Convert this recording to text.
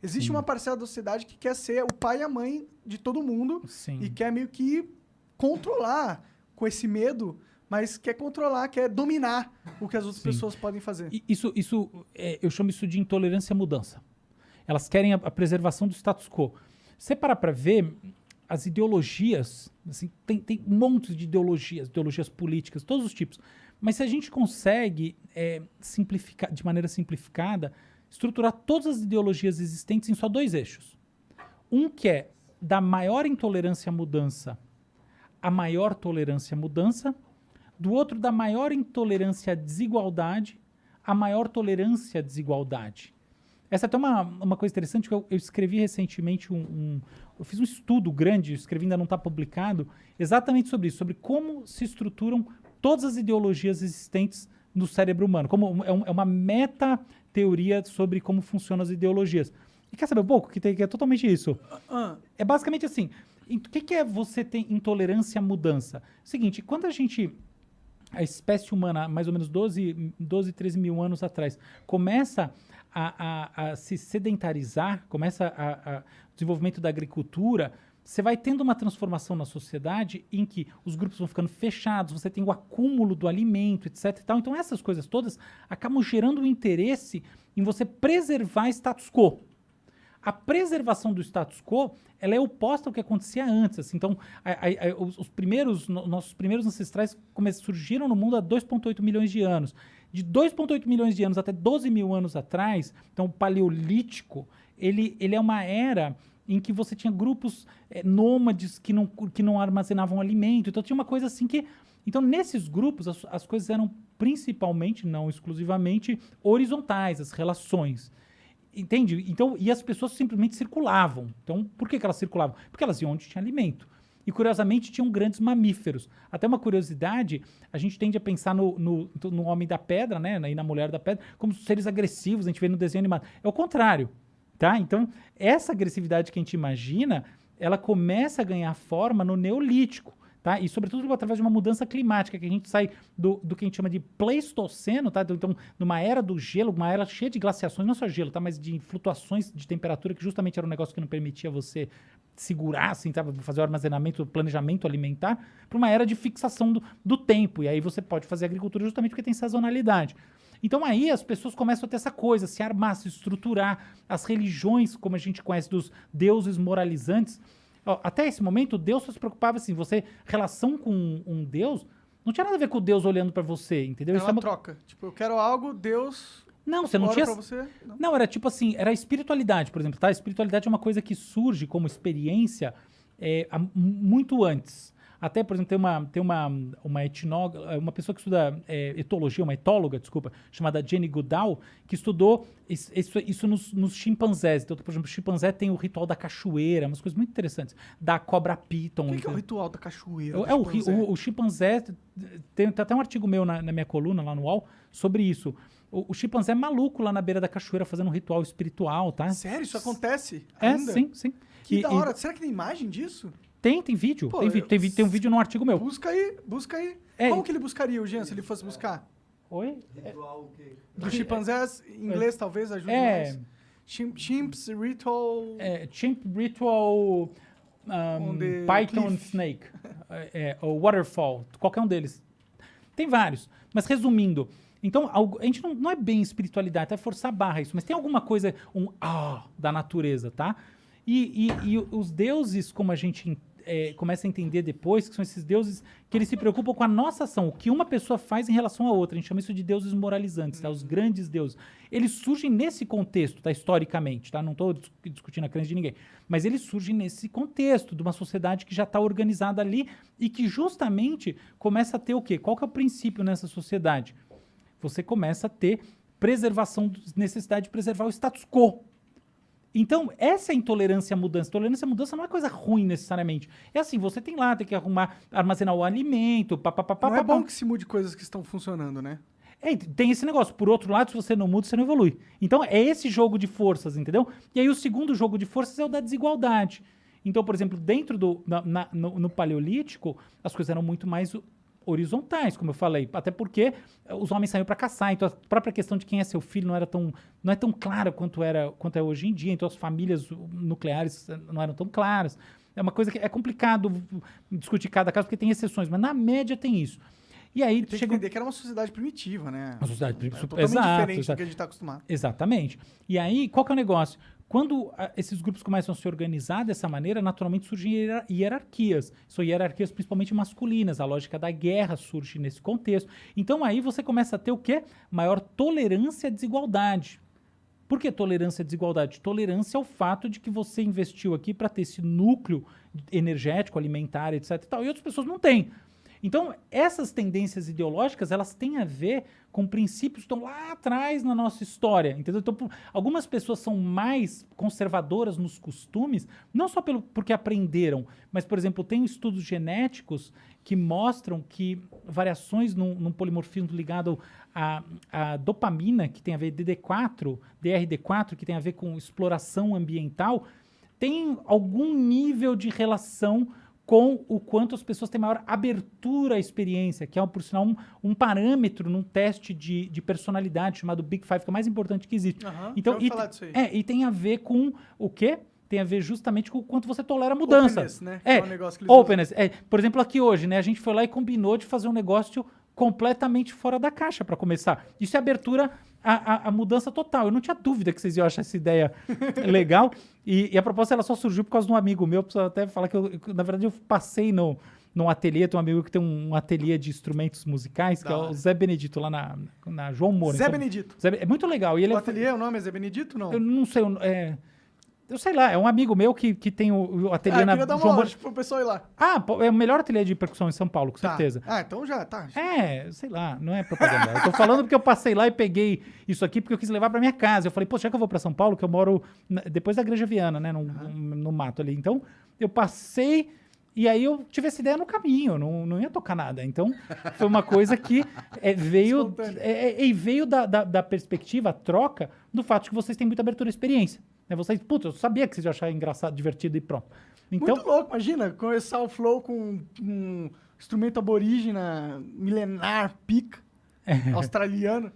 Existe uma parcela da sociedade que quer ser o pai e a mãe de todo mundo Sim. e quer meio que controlar com esse medo, mas quer controlar, quer dominar o que as outras Sim. pessoas podem fazer. Eu chamo isso de intolerância à mudança. Elas querem a preservação do status quo. Você parar para ver, as ideologias, assim, tem um monte de ideologias políticas, todos os tipos. Mas se a gente consegue simplificar, de maneira simplificada, estruturar todas as ideologias existentes em só 2 eixos. Um que é da maior intolerância à mudança a maior tolerância à mudança, do outro da maior intolerância à desigualdade a maior tolerância à desigualdade. Essa é até uma coisa interessante que eu escrevi recentemente eu fiz um estudo grande, escrevi, ainda não está publicado, exatamente sobre isso, sobre como se estruturam todas as ideologias existentes no cérebro humano. É uma meta-teoria sobre como funcionam as ideologias. E quer saber um pouco? Que é totalmente isso. É basicamente assim. O que é você ter intolerância à mudança? É o seguinte, quando a espécie humana, mais ou menos 12, 13 mil anos atrás, começa a se sedentarizar, começa o desenvolvimento da agricultura, você vai tendo uma transformação na sociedade em que os grupos vão ficando fechados, você tem o acúmulo do alimento, etc. E tal. Então essas coisas todas acabam gerando um interesse em você preservar status quo. A preservação do status quo, ela é oposta ao que acontecia antes. Assim. Então, nossos primeiros ancestrais surgiram no mundo há 2,8 milhões de anos. De 2,8 milhões de anos até 12 mil anos atrás, então o Paleolítico, ele é uma era em que você tinha grupos nômades que não armazenavam alimento. Então tinha uma coisa assim que... Então nesses grupos as coisas eram principalmente, não exclusivamente, horizontais, as relações. Entende? Então, e as pessoas simplesmente circulavam. Então, por que elas circulavam? Porque elas iam onde tinha alimento. E, curiosamente, tinham grandes mamíferos. Até uma curiosidade, a gente tende a pensar no homem da pedra, né, e na mulher da pedra, como seres agressivos, a gente vê no desenho animado. É o contrário, tá? Então, essa agressividade que a gente imagina, ela começa a ganhar forma no Neolítico. Tá? E, sobretudo, através de uma mudança climática, que a gente sai do que a gente chama de Pleistoceno, tá? Então, numa era do gelo, uma era cheia de glaciações, não só gelo, tá? Mas de flutuações de temperatura, que justamente era um negócio que não permitia você segurar, assim, tá? Fazer o armazenamento, o planejamento alimentar, para uma era de fixação do tempo. E aí você pode fazer agricultura justamente porque tem sazonalidade. Então aí as pessoas começam a ter essa coisa, se armar, se estruturar. As religiões, como a gente conhece, dos deuses moralizantes, até esse momento, Deus só se preocupava assim, relação com um Deus, não tinha nada a ver com o Deus olhando pra você, entendeu? Era uma troca. Tipo, eu quero algo, Deus... Não, você não tinha... Pra você? Não, era tipo assim, era a espiritualidade, por exemplo, tá? A espiritualidade é uma coisa que surge como experiência muito antes. Até, por exemplo, tem uma etnóloga, uma pessoa que estuda etologia, uma etóloga, desculpa, chamada Jane Goodall, que estudou isso nos chimpanzés. Então, por exemplo, o chimpanzé tem o ritual da cachoeira, umas coisas muito interessantes. Da cobra piton. O que é o ritual da cachoeira? O chimpanzé, tem até um artigo meu na minha coluna, lá no UOL, sobre isso. O chimpanzé é maluco lá na beira da cachoeira fazendo um ritual espiritual, tá? Sério? Isso acontece ainda? Sim. Que da hora. Será que tem imagem disso? Tem vídeo. Pô, tem um vídeo num artigo meu. Busca aí. Como que ele buscaria o Jean, se ele fosse buscar? Oi? Ritual o quê? Dos chimpanzés, em inglês talvez ajude mais. Chimps Ritual... Chimp Ritual Python Snake. Ou Waterfall. Qualquer um deles. Tem vários. Mas resumindo... Então, a gente não é bem espiritualidade, é forçar a barra isso. Mas tem alguma coisa, da natureza, tá? E os deuses, como a gente começa a entender depois, que são esses deuses que eles se preocupam com a nossa ação, o que uma pessoa faz em relação à outra. A gente chama isso de deuses moralizantes, tá? Os grandes deuses. Eles surgem nesse contexto, tá? Historicamente, tá? Não estou discutindo a crença de ninguém. Mas eles surgem nesse contexto de uma sociedade que já está organizada ali e que justamente começa a ter o quê? Qual que é o princípio nessa sociedade? Você começa a ter necessidade de preservar o status quo. Então, essa é a intolerância à mudança. Intolerância à mudança não é coisa ruim necessariamente. É assim, você tem que armazenar o alimento, Não é bom que se mude coisas que estão funcionando, né? Tem esse negócio. Por outro lado, se você não muda, você não evolui. Então, é esse jogo de forças, entendeu? E aí, o segundo jogo de forças é o da desigualdade. Então, por exemplo, dentro no Paleolítico, as coisas eram muito mais horizontais, como eu falei. Até porque os homens saíram para caçar, então a própria questão de quem é seu filho não é tão clara quanto é hoje em dia, então as famílias nucleares não eram tão claras. É uma coisa que é complicado discutir cada caso, porque tem exceções, mas na média tem isso. E aí Tem que entender que era uma sociedade primitiva, né? Uma sociedade primitiva. Totalmente diferente Exato. do que a gente está acostumado. Exatamente. E aí, qual que é o negócio? Quando esses grupos começam a se organizar dessa maneira, naturalmente surgem hierarquias. São hierarquias principalmente masculinas. A lógica da guerra surge nesse contexto. Então aí você começa a ter o quê? Maior tolerância à desigualdade. Por que tolerância à desigualdade? Tolerância ao fato de que você investiu aqui para ter esse núcleo energético, alimentar, etc. E tal, e outras pessoas não têm. Então, essas tendências ideológicas, elas têm a ver com princípios que estão lá atrás na nossa história, entendeu? Então, algumas pessoas são mais conservadoras nos costumes, não só porque aprenderam, mas, por exemplo, tem estudos genéticos que mostram que variações num polimorfismo ligado à dopamina, que tem a ver DD4, DRD4, que tem a ver com exploração ambiental, tem algum nível de relação com o quanto as pessoas têm maior abertura à experiência, que é, por sinal, um parâmetro num teste de personalidade chamado Big Five, que é o mais importante que existe. Então, falar disso aí. E tem a ver com o quê? Tem a ver justamente com o quanto você tolera a mudança. Openness, né? É, um negócio que eles openness. Por exemplo, aqui hoje, né? A gente foi lá e combinou de fazer um negócio completamente fora da caixa para começar. Isso é abertura à mudança total. Eu não tinha dúvida que vocês iam achar essa ideia legal. E a proposta ela só surgiu por causa de um amigo meu. Preciso até falar que, na verdade, eu passei num ateliê. Tem um amigo que tem um ateliê de instrumentos musicais, que é o Zé Benedito, lá na João Moura. Zé Benedito. É muito legal. E ele O ateliê, o nome é Zé Benedito, não? Eu não sei. Eu sei lá, é um amigo meu que tem o ateliê na queria dar João uma Moura. loja pro pessoal ir lá. É o melhor ateliê de percussão em São Paulo, com certeza. Então já, tá. Sei lá, não é propaganda. Eu tô falando porque eu passei lá e peguei isso aqui porque eu quis levar pra minha casa. Eu falei, pô, já que eu vou pra São Paulo, que eu moro depois da Igreja Viana, né, no mato ali. Então, eu passei e aí eu tive essa ideia no caminho, não ia tocar nada. Então, foi uma coisa que veio da perspectiva, a troca, do fato de que vocês têm muita abertura à experiência. Vocês, eu sabia que vocês iam achar engraçado, divertido e pronto. Então, muito louco, imagina, começar o flow com um instrumento aborígena, milenar, pica, australiano.